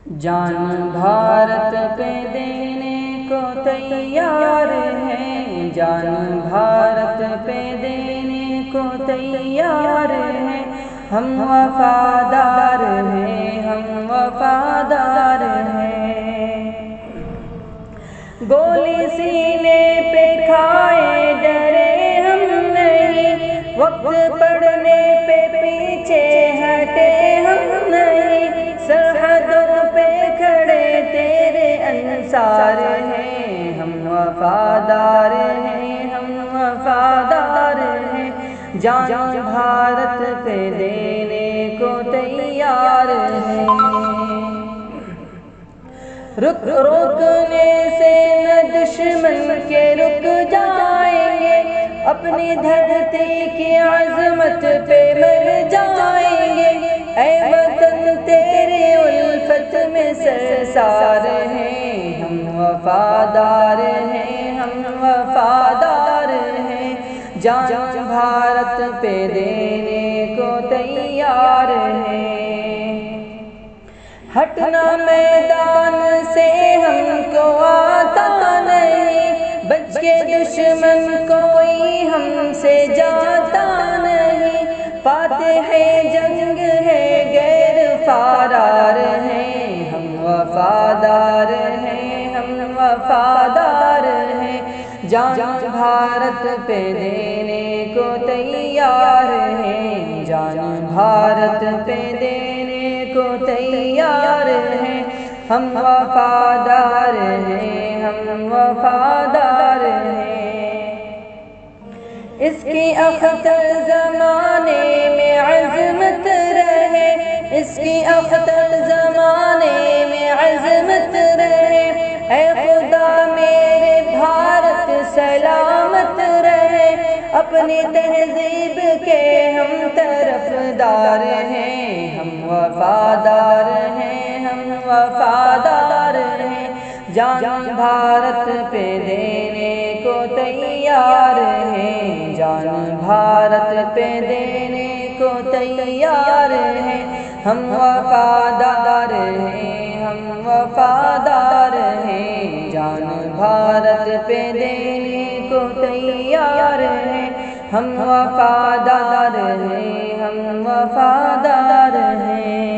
جان بھارت پہ دینے کو تیار ہیں، جان بھارت پہ دینے کو تیار ہیں، ہم وفادار ہیں، ہم وفادار ہیں۔ گولی سینے پہ کھائے ڈرے ہم نہیں، وقت پڑنے پہ پیچھے ہٹے ہم نہیں، سرحدوں پہ کھڑے تیرے انصار ہیں، ہم وفادار ہیں، ہم وفادار ہیں، جان بھارت پہ دینے کو تیار ہیں۔ روکنے سے نہ دشمن کے رک جائیں گے، اپنی دھرتی کی عظمت پہ مر جائیں گے، اے وطن تیری الفت میں سرشار ہیں، ہم وفادار ہیں، ہم وفادار ہیں، جان بھارت پہ دینے کو تیار ہیں۔ ہٹنا میدان سے ہم کو آتا نہیں، بچ کے دشمن کوئی ہم سے جاتا نہیں، فاتح جنگ ہے غیر فرار ہیں، ہم وفادار ہیں، ہم وفادار ہیں، جان بھارت پہ دینے کو تیار ہیں، جان بھارت پہ دینے کو تیار ہیں، ہم وفادار ہیں، ہم وفادار ہیں۔ اس کی اختر زمانے میں عظمت رہے، اس کی اختر زمانے میں عظمت رہے، اے خدا میرے بھارت سلامت رہے، اپنی تہذیب کے ہم طرفدار ہیں، ہم وفادار ہیں، ہم وفادار ہیں، جان بھارت پہ دینے کو تیار ہیں، جان بھارت پہ دینے کو تیار ہیں، ہم وفادار ہیں، ہم وفادار ہیں، جان بھارت پہ دینے کو تیار ہیں، ہم وفادار ہیں، ہم وفادار ہیں۔